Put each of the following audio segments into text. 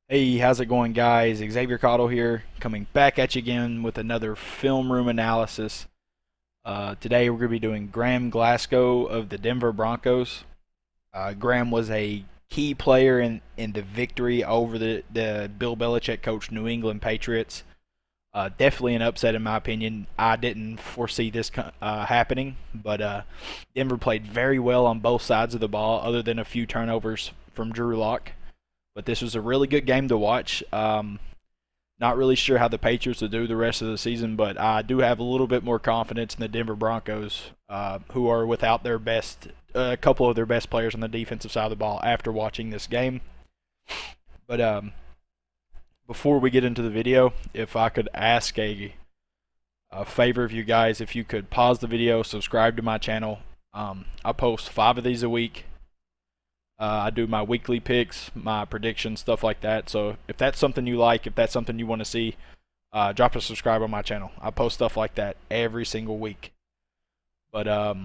Hey, how's it going, guys? Xavier Cottle here, coming back at you again with another film room analysis. Today we're going to be doing Graham Glasgow of the Denver Broncos. Graham was a key player in the victory over the Bill Belichick coached New England Patriots. Definitely an upset in my opinion. I didn't foresee this happening, but Denver played very well on both sides of the ball, other than a few turnovers from Drew Lock. But this was a really good game to watch. Not really sure how the Patriots will do the rest of the season, but I do have a little bit more confidence in the Denver Broncos, who are without a couple of their best players on the defensive side of the ball after watching this game. But before we get into the video, if I could ask a favor of you guys, if you could pause the video, subscribe to my channel. I post 5 of these a week. I do my weekly picks, my predictions, stuff like that. So if that's something you like, if that's something you want to see, drop a subscribe on my channel. I post stuff like that every single week. But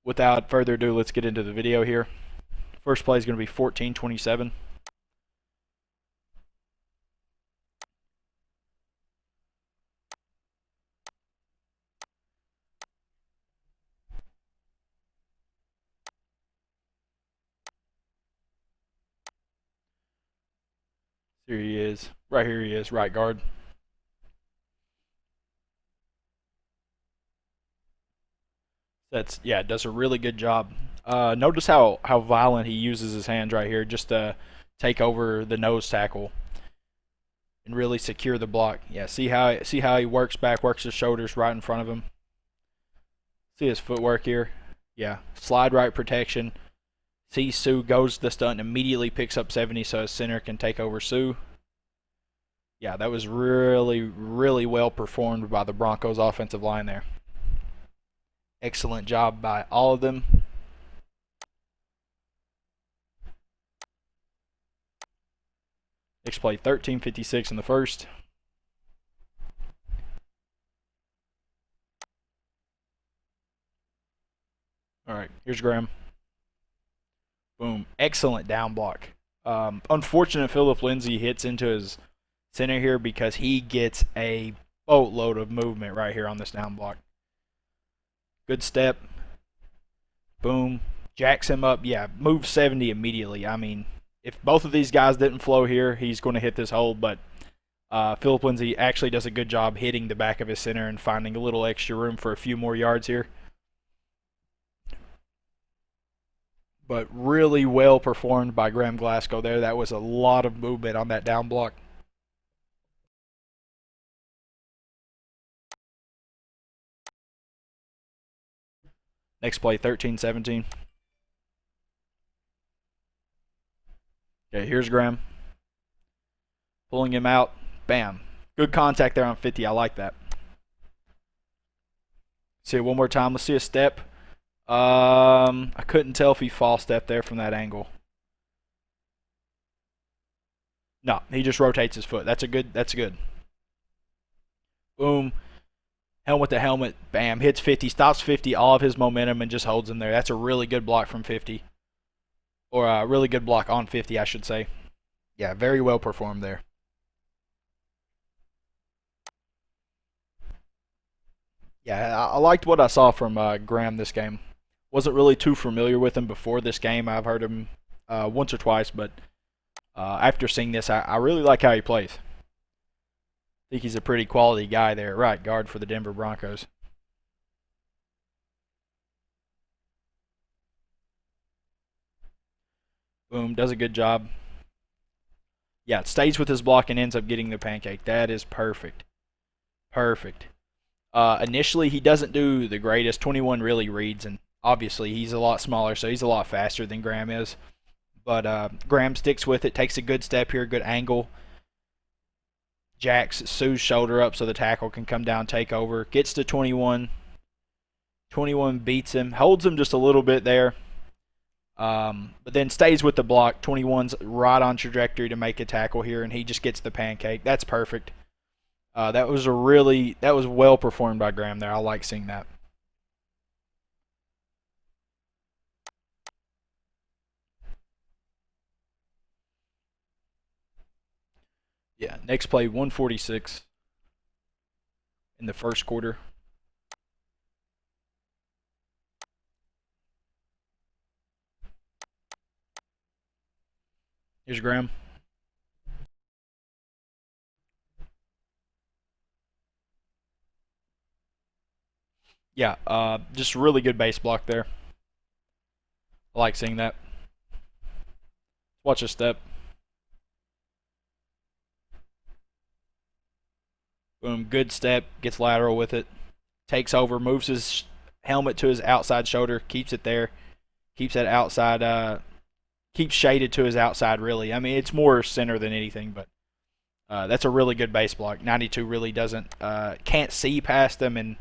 without further ado, let's get into the video here. First play is going to be 14-27. Here he is. Right here he is, right guard. Does a really good job. Notice how violent he uses his hands right here just to take over the nose tackle and really secure the block. Yeah, see how he works back, works his shoulders right in front of him. See his footwork here. Yeah, slide right protection. See Sue goes to the stunt and immediately picks up 70 so his center can take over Sue. Yeah, that was really, really well performed by the Broncos offensive line there. Excellent job by all of them. Next play, 13:56 in the first. All right, here's Graham. Boom. Excellent down block. Unfortunate Philip Lindsay hits into his center here because he gets a boatload of movement right here on this down block. Good step. Boom. Jacks him up. Yeah, move 70 immediately. I mean, if both of these guys didn't flow here, he's going to hit this hole, but Philip Lindsay actually does a good job hitting the back of his center and finding a little extra room for a few more yards here. But really well performed by Graham Glasgow there. That was a lot of movement on that down block. Next play, 13-17. Okay, here's Graham. Pulling him out. Bam. Good contact there on 50. I like that. See it one more time. Let's see a step. I couldn't tell if he false stepped there from that angle. No, he just rotates his foot. That's good. Boom. Helmet to helmet. Bam. Hits 50. Stops 50. All of his momentum and just holds him there. That's a really good block from 50. Or a really good block on 50, I should say. Yeah, very well performed there. Yeah, I liked what I saw from Graham this game. Wasn't really too familiar with him before this game. I've heard him once or twice, but after seeing this, I really like how he plays. I think he's a pretty quality guy there, right guard for the Denver Broncos. Boom, does a good job. Yeah, it stays with his block and ends up getting the pancake. That is perfect. Perfect. Initially, he doesn't do the greatest. 21 really reads, and obviously he's a lot smaller, so he's a lot faster than Graham is. But Graham sticks with it, takes a good step here, good angle. Jacks Sue's shoulder up so the tackle can come down, take over. Gets to 21. 21 beats him, holds him just a little bit there. But then stays with the block. 21's right on trajectory to make a tackle here, and he just gets the pancake. That's perfect. That was well performed by Graham there. I like seeing that. Yeah, next play 146 in the first quarter. Here's Graham. Yeah, just really good base block there. I like seeing that. Watch a step. Boom, good step. Gets lateral with it. Takes over, moves his helmet to his outside shoulder, keeps it there. Keeps that outside, keeps shaded to his outside, really. I mean, it's more center than anything, but that's a really good base block. 92 really can't see past them and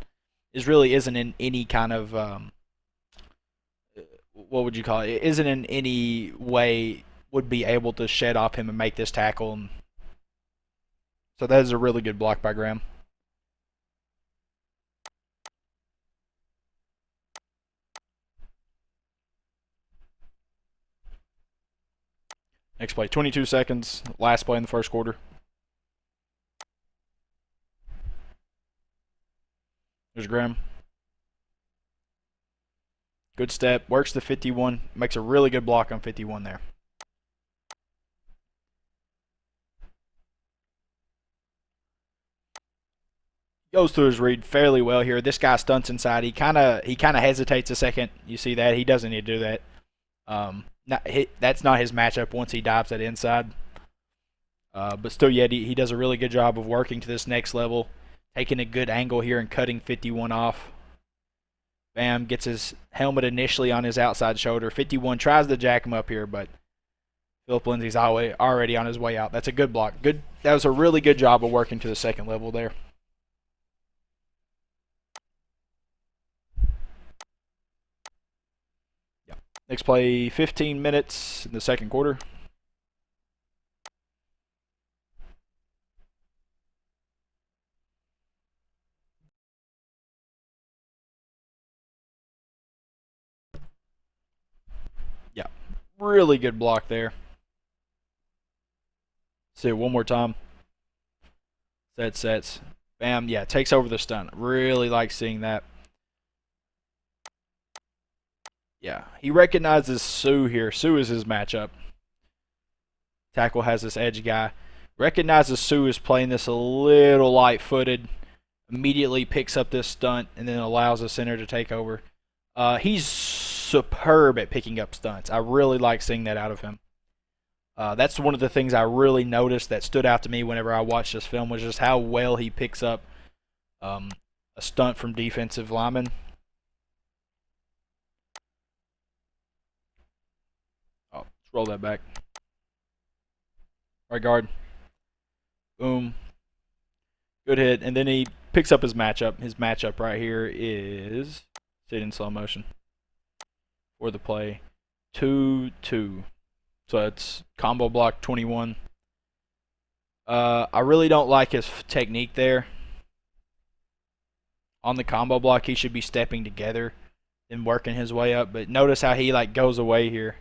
isn't in any kind of, what would you call it? It isn't in any way would be able to shed off him and make this tackle. And so that is a really good block by Graham. Next play, 22 seconds. Last play in the first quarter. There's Graham. Good step. Works the 51. Makes a really good block on 51 there. Goes through his read fairly well here. This guy stunts inside. He kind of hesitates a second. You see that? He doesn't need to do that. That's not his matchup once he dives that inside. But still, yet he does a really good job of working to this next level, taking a good angle here and cutting 51 off. Bam, gets his helmet initially on his outside shoulder. 51 tries to jack him up here, but Philip Lindsay's already on his way out. That's a good block. Good. That was a really good job of working to the second level there. Yeah. Next play, 15 minutes in the second quarter. Yeah, really good block there. See it one more time. Sets. Bam, yeah, takes over the stunt. Really like seeing that. Yeah, he recognizes Sue here. Sue is his matchup. Tackle has this edge guy. Recognizes Sue is playing this a little light-footed. Immediately picks up this stunt and then allows the center to take over. He's superb at picking up stunts. I really like seeing that out of him. That's one of the things I really noticed that stood out to me whenever I watched this film was just how well he picks up a stunt from defensive linemen. Oh, let's roll that back. Right guard. Boom. Good hit. And then he picks up his matchup. His matchup right here is, see it in slow motion for the play, 2-2. So it's combo block 21. I really don't like his technique there. On the combo block, he should be stepping together and working his way up. But notice how he goes away here.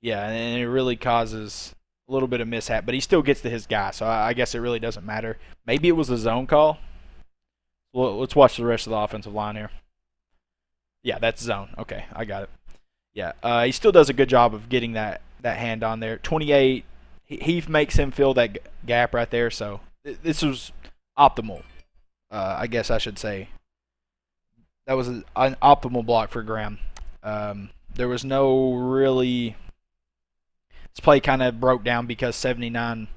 Yeah, and it really causes a little bit of mishap. But he still gets to his guy, so I guess it really doesn't matter. Maybe it was a zone call. Well, let's watch the rest of the offensive line here. Yeah, that's zone. Okay, I got it. Yeah, he still does a good job of getting that hand on there. 28. He makes him fill that gap right there. So this was optimal. I guess I should say that was an optimal block for Graham. There was no really. This play kind of broke down because 79,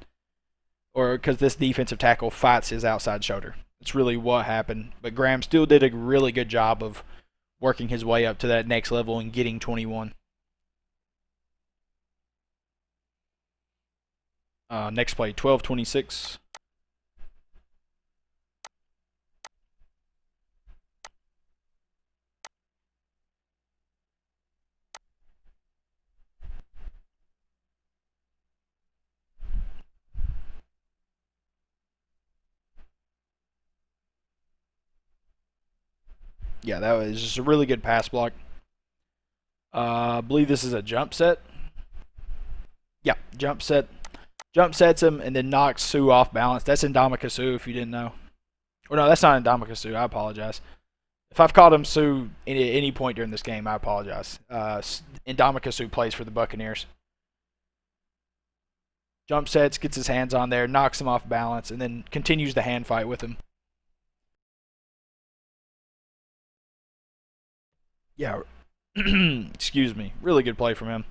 or because this defensive tackle fights his outside shoulder. That's really what happened. But Graham still did a really good job of working his way up to that next level and getting 21. Next play, 12-26. Yeah, that was just a really good pass block. I believe this is a jump set. Yeah, jump sets him, and then knocks Sue off balance. That's Indomitian Sue, if you didn't know. Or no, that's not Indomitian Sue. I apologize. If I've called him Sue at any point during this game, I apologize. Indomitian Sue plays for the Buccaneers. Jump sets, gets his hands on there, knocks him off balance, and then continues the hand fight with him. Yeah, excuse me. Really good play from him.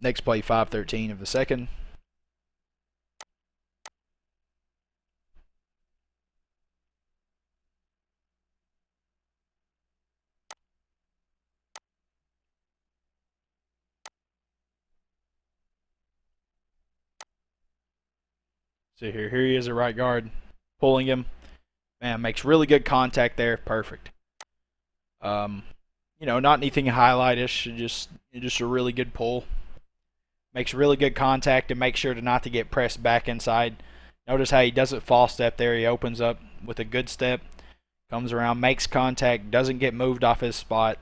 Next play, 5:13 of the second. So here he is at right guard, pulling him. Man, makes really good contact there. Perfect. Um, not anything highlightish. Just a really good pull. Makes really good contact and makes sure to not to get pressed back inside. Notice how he doesn't false step there. He opens up with a good step, comes around, makes contact, doesn't get moved off his spot.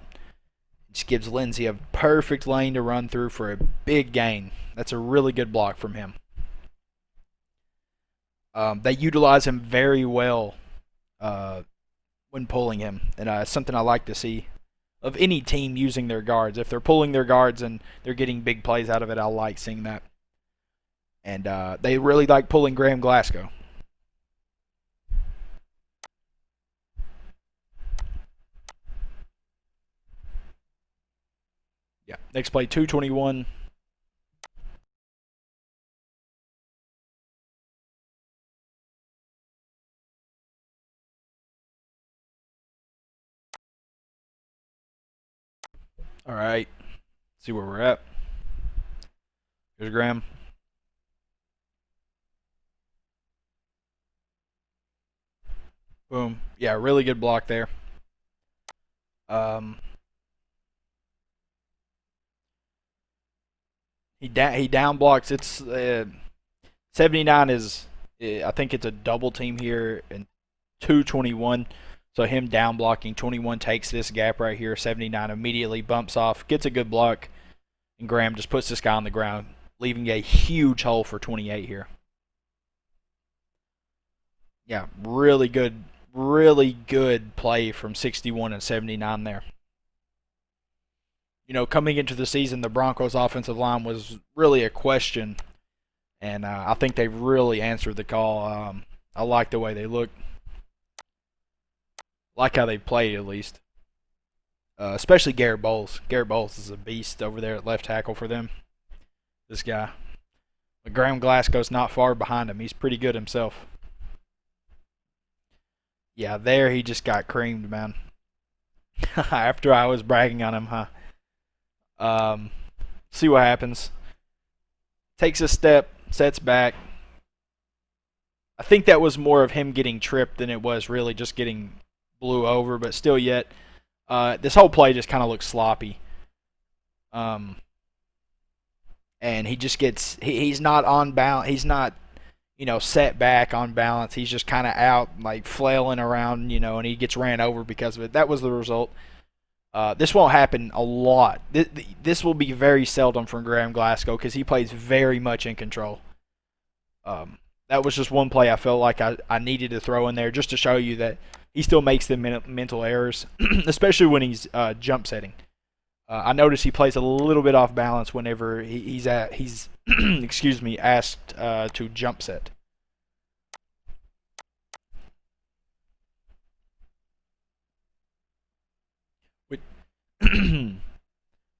Just gives Lindsey a perfect lane to run through for a big gain. That's a really good block from him. They utilize him very well when pulling him, and it's something I like to see of any team using their guards. If they're pulling their guards and they're getting big plays out of it, I like seeing that. And they really like pulling Graham Glasgow. Yeah. Next play, 2:21. All right. See where we're at. Here's Graham. Boom. Yeah, really good block there. He down blocks. It's 79 is, I think it's a double team here, and 2:21. So him down blocking, 21 takes this gap right here. 79 immediately bumps off, gets a good block, and Graham just puts this guy on the ground, leaving a huge hole for 28 here. Yeah, really good play from 61 and 79 there. Coming into the season, the Broncos' offensive line was really a question, and I think they've really answered the call. I like the way they look. Like how they played, at least. Especially Garrett Bowles. Garrett Bowles is a beast over there at left tackle for them. This guy. But Graham Glasgow's not far behind him. He's pretty good himself. Yeah, there he just got creamed, man. After I was bragging on him, huh? See what happens. Takes a step, sets back. I think that was more of him getting tripped than it was really just getting blew over, but still yet. This whole play just kind of looks sloppy. And he just gets, he's not on balance. He's not, set back on balance. He's just kind of out, like flailing around, and he gets ran over because of it. That was the result. This won't happen a lot. This will be very seldom from Graham Glasgow because he plays very much in control. That was just one play I felt like I needed to throw in there just to show you that he still makes the mental errors, especially when he's jump setting. I notice he plays a little bit off balance whenever he's excuse me, asked to jump set.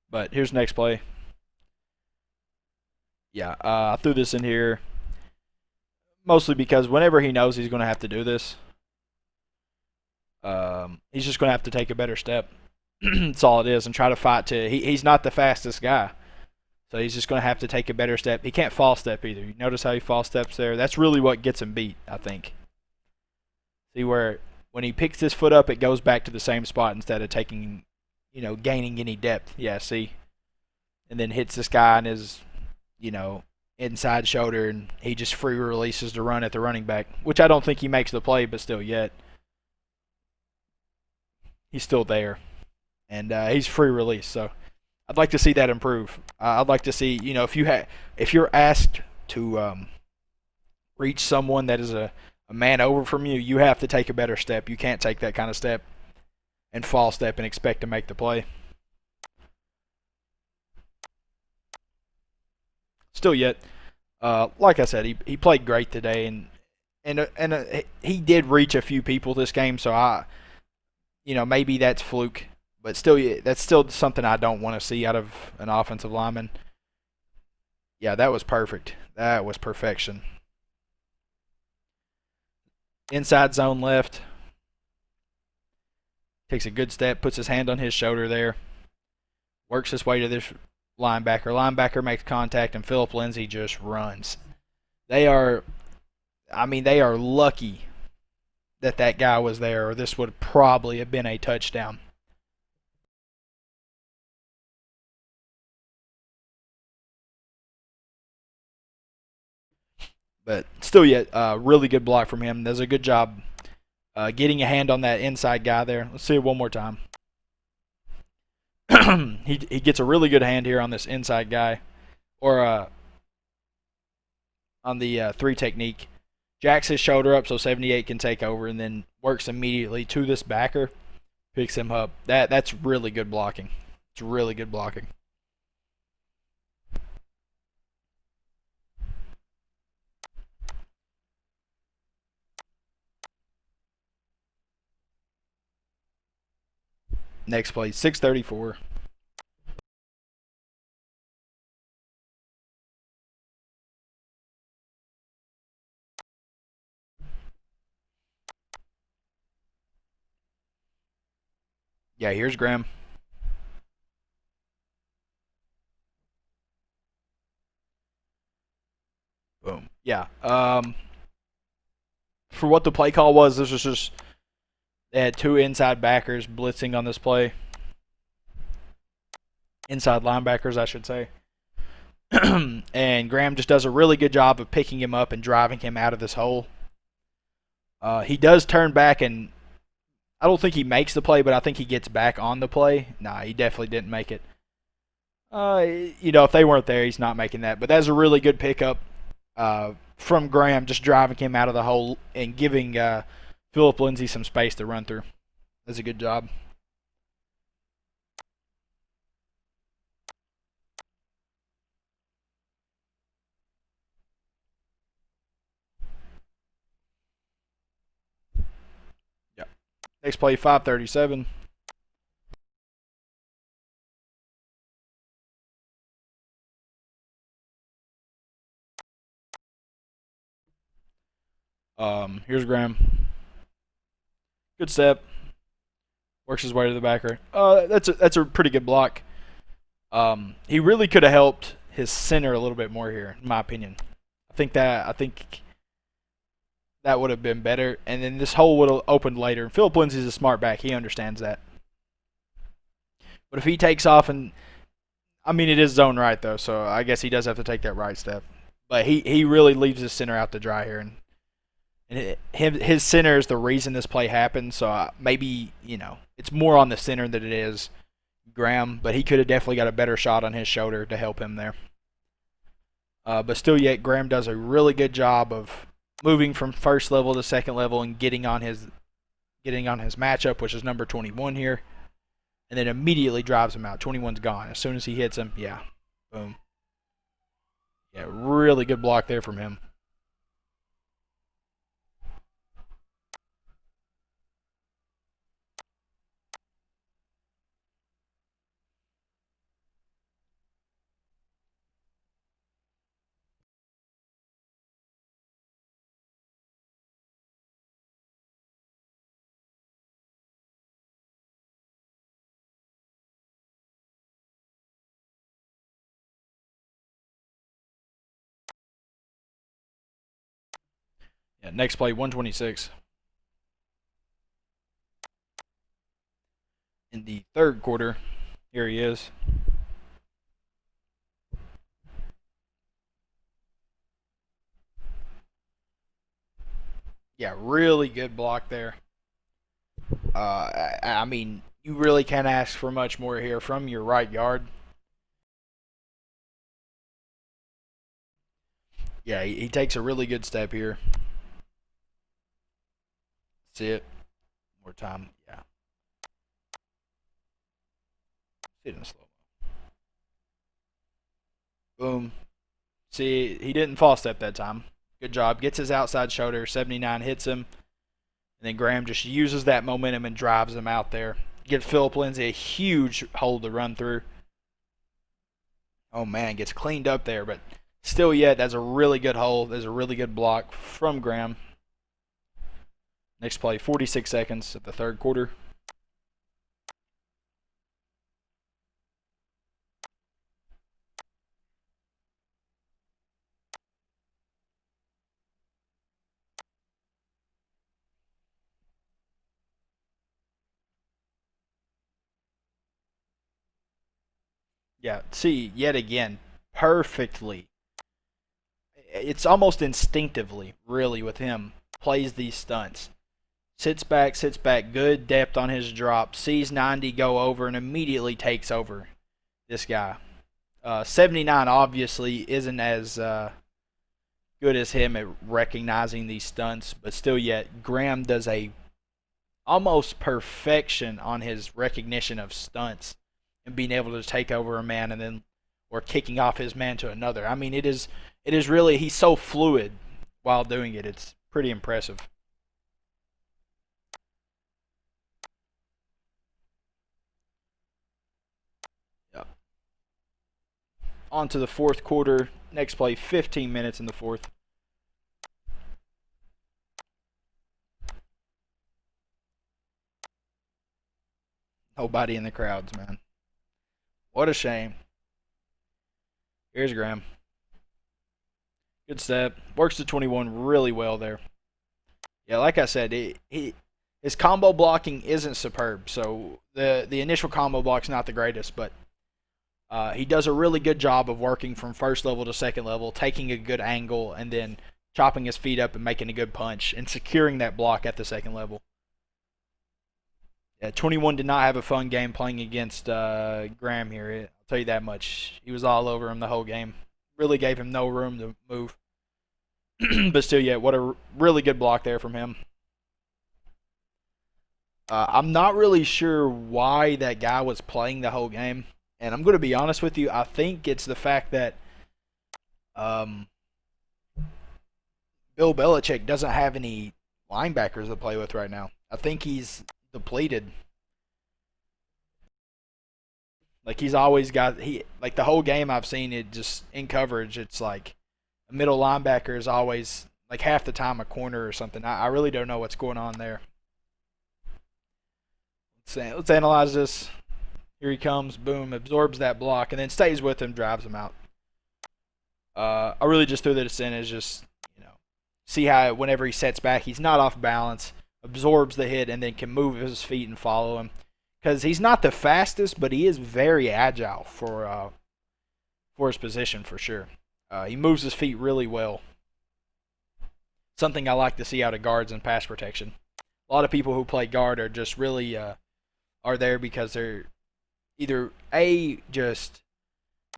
But here's next play. Yeah, I threw this in here mostly because whenever he knows he's going to have to do this, he's just going to have to take a better step. That's all it is, and try to fight to. He's not the fastest guy, so he's just going to have to take a better step. He can't false step either. You notice how he false steps there? That's really what gets him beat, I think. See where when he picks his foot up, it goes back to the same spot instead of taking, gaining any depth. Yeah, see? And then hits this guy on his, inside shoulder, and he just free releases to run at the running back, which I don't think he makes the play, but still yet. He's still there. And he's free release, so I'd like to see that improve. I'd like to see, if you're asked to reach someone that is a man over from you, you have to take a better step. You can't take that kind of step and fall step and expect to make the play. Still yet, like I said, he played great today, and he did reach a few people this game. So maybe that's fluke, but still, that's still something I don't want to see out of an offensive lineman. Yeah, that was perfect. That was perfection. Inside zone left. Takes a good step, puts his hand on his shoulder there, works his way to this linebacker. Linebacker makes contact, and Philip Lindsay just runs. They are lucky that guy was there, or this would probably have been a touchdown. But still yet, really good block from him. Does a good job getting a hand on that inside guy there. Let's see it one more time. he gets a really good hand here on this inside guy, or on the 3 technique. Jacks his shoulder up so 78 can take over, and then works immediately to this backer, picks him up. That's really good blocking. It's really good blocking. Next play, 6:34. Yeah, here's Graham. Boom. Yeah. For what the play call was, this was just they had 2 inside backers blitzing on this play. Inside linebackers, I should say. And Graham just does a really good job of picking him up and driving him out of this hole. He does turn back, and I don't think he makes the play, but I think he gets back on the play. Nah, he definitely didn't make it. If they weren't there, he's not making that. But that's a really good pickup from Graham, just driving him out of the hole and giving Philip Lindsay some space to run through. That's a good job. Yeah. Next play, 5:37. Here's Graham. Good step. Works his way to the backer. That's a pretty good block. He really could have helped his center a little bit more here, in my opinion. I think that would have been better, and then this hole would have opened later. Philip Lindsay's a smart back; he understands that. But if he takes off, and it is zone right though, so I guess he does have to take that right step. But he really leaves his center out to dry here, and his center is the reason this play happened. So maybe it's more on the center than it is Graham, but he could have definitely got a better shot on his shoulder to help him there. But still, yet Graham does a really good job of moving from first level to second level and getting on his matchup, which is number 21 here, and then immediately drives him out. 21's gone as soon as he hits him. Yeah, boom. Yeah, really good block there from him. Yeah, next play, 126. In the third quarter, here he is. Yeah, really good block there. You really can't ask for much more here from your right guard. Yeah, he takes a really good step here. See it? More time. Yeah. See it in slow. Boom. See, he didn't false step that time. Good job. Gets his outside shoulder. 79 hits him. And then Graham just uses that momentum and drives him out there. Gives Philip Lindsay a huge hole to run through. Oh, man. Gets cleaned up there. But still yet, that's a really good hole. There's a really good block from Graham. Next play, 46 seconds of the third quarter. Yeah, see, yet again, perfectly. It's almost instinctively, really, with him. Plays these stunts. Sits back, good depth on his drop. Sees 90 go over and immediately takes over this guy. 79 obviously isn't as good as him at recognizing these stunts, but still yet, Graham does a almost perfection on his recognition of stunts and being able to take over a man and then or kicking off his man to another. I mean, it is really he's so fluid while doing it. It's pretty impressive. Yeah. On to the fourth quarter. Next play, 15 minutes in the fourth. Nobody in the crowds, man. What a shame. Here's Graham. Good step. Works the 21 really well there. Yeah, like I said, his combo blocking isn't superb. So the initial combo block's not the greatest, but he does a really good job of working from first level to second level, taking a good angle, and then chopping his feet up and making a good punch and securing that block at the second level. Yeah, 21 did not have a fun game playing against Graham here. I'll tell you that much. He was all over him the whole game. Really gave him no room to move. But still, yeah, what a really good block there from him. I'm not really sure why that guy was playing the whole game. And I'm going to be honest with you. I think it's the fact that um, Bill Belichick doesn't have any linebackers to play with right now. I think he's depleted. Like he's always got he like the whole game I've seen it just in coverage. It's like a middle linebacker is always like half the time a corner or something. I really don't know what's going on there. Let's analyze this. Here he comes, boom, absorbs that block, and then stays with him, drives him out. I really just threw this in as just, you know, see how whenever he sets back, he's not off balance, absorbs the hit, and then can move his feet and follow him. Because he's not the fastest, but he is very agile for his position for sure. He moves his feet really well. Something I like to see out of guards and pass protection. A lot of people who play guard are just really are there because they're either a just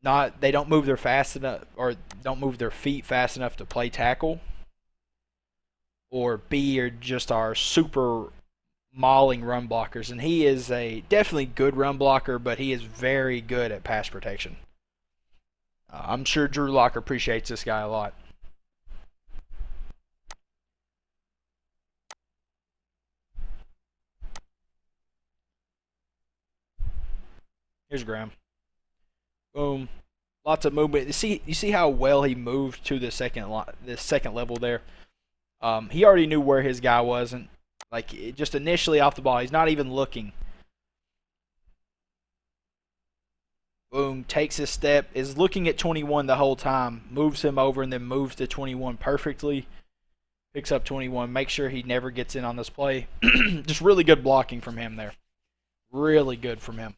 not they don't move their fast enough or don't move their feet fast enough to play tackle, or B are just our super mauling run blockers. And he is a definitely good run blocker, but he is very good at pass protection. I'm sure Drew Lock appreciates this guy a lot. Here's Graham. Boom. Lots of movement. You see how well he moved to the second level there. He already knew where his guy was, and like just initially off the ball, he's not even looking. Boom, takes his step, is looking at 21 the whole time, moves him over, and then moves to 21 perfectly. Picks up 21, makes sure he never gets in on this play. Just really good blocking from him there. Really good from him.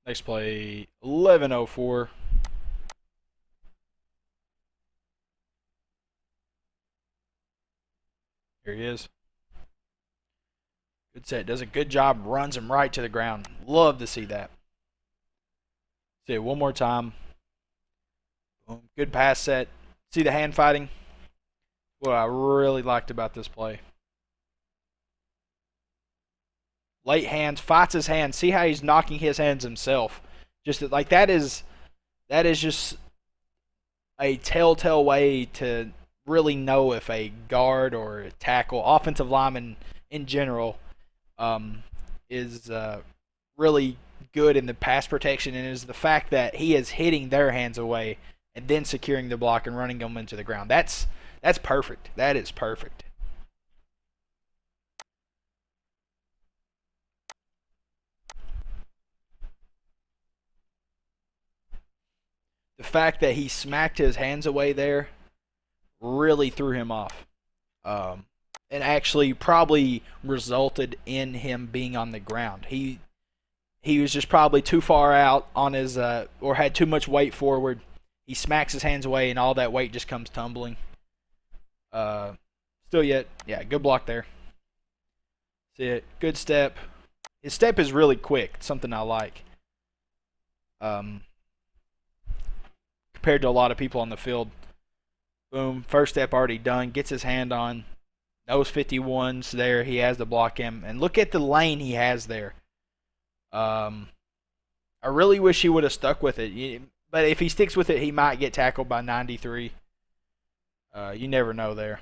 Next play, 11:04. There he is. Good set. Does a good job. Runs him right to the ground. Love to see that. See it one more time. Boom. Good pass set. See the hand fighting? What I really liked about this play. Late hands, fights his hands. See how he's knocking his hands himself. Just like that is just a telltale way to really know if a guard or a tackle, offensive lineman in general, is really good in the pass protection, and is the fact that he is hitting their hands away and then securing the block and running them into the ground. That's perfect. That is perfect. The fact that he smacked his hands away there really threw him off. And actually probably resulted in him being on the ground. He was just probably too far out on his or had too much weight forward. He smacks his hands away and all that weight just comes tumbling. Still yet, yeah, good block there. See it, good step. His step is really quick, something I like. Compared to a lot of people on the field. Boom, first step already done. Gets his hand on. Those 51s there. He has to block him. And look at the lane he has there. I really wish he would have stuck with it. But if he sticks with it, he might get tackled by 93. You never know there.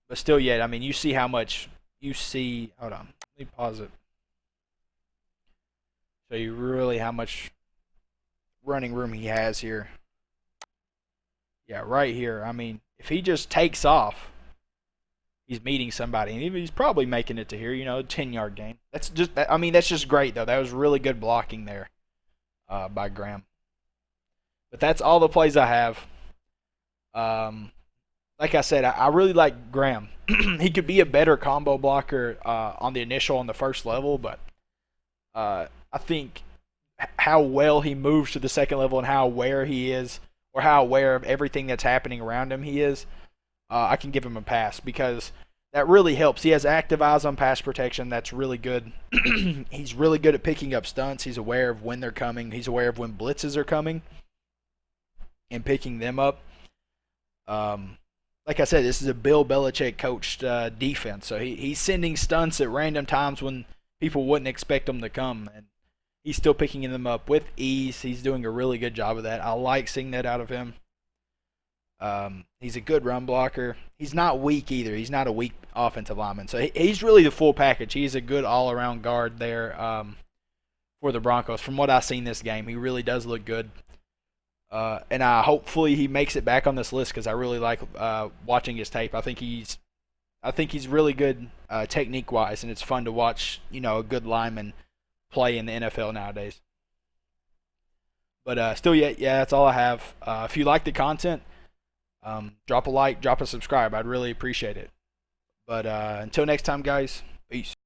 But still yet, I mean, you see how much you see. Hold on. Let me pause it. Show you really how much running room he has here. Yeah, right here. I mean, if he just takes off, he's meeting somebody, and he's probably making it to here. 10-yard gain. That's just great though. That was really good blocking there by Graham. But that's all the plays I have. Like I said, I really like Graham. He could be a better combo blocker on the first level, but I think how well he moves to the second level and how aware he is, or how aware of everything that's happening around him he is, I can give him a pass because that really helps. He has active eyes on pass protection. That's really good. He's really good at picking up stunts. He's aware of when they're coming. He's aware of when blitzes are coming and picking them up. Like I said, this is a Bill Belichick coached defense. So he's sending stunts at random times when people wouldn't expect them to come. And he's still picking them up with ease. He's doing a really good job of that. I like seeing that out of him. He's a good run blocker. He's not weak either. He's not a weak offensive lineman. So he's really the full package. He's a good all-around guard there for the Broncos. From what I've seen this game, he really does look good. And hopefully he makes it back on this list because I really like watching his tape. I think he's really good technique-wise, and it's fun to watch. A good lineman play in the NFL nowadays. But still, yeah, that's all I have. If you like the content, drop a like, drop a subscribe. I'd really appreciate it. But until next time, guys, peace.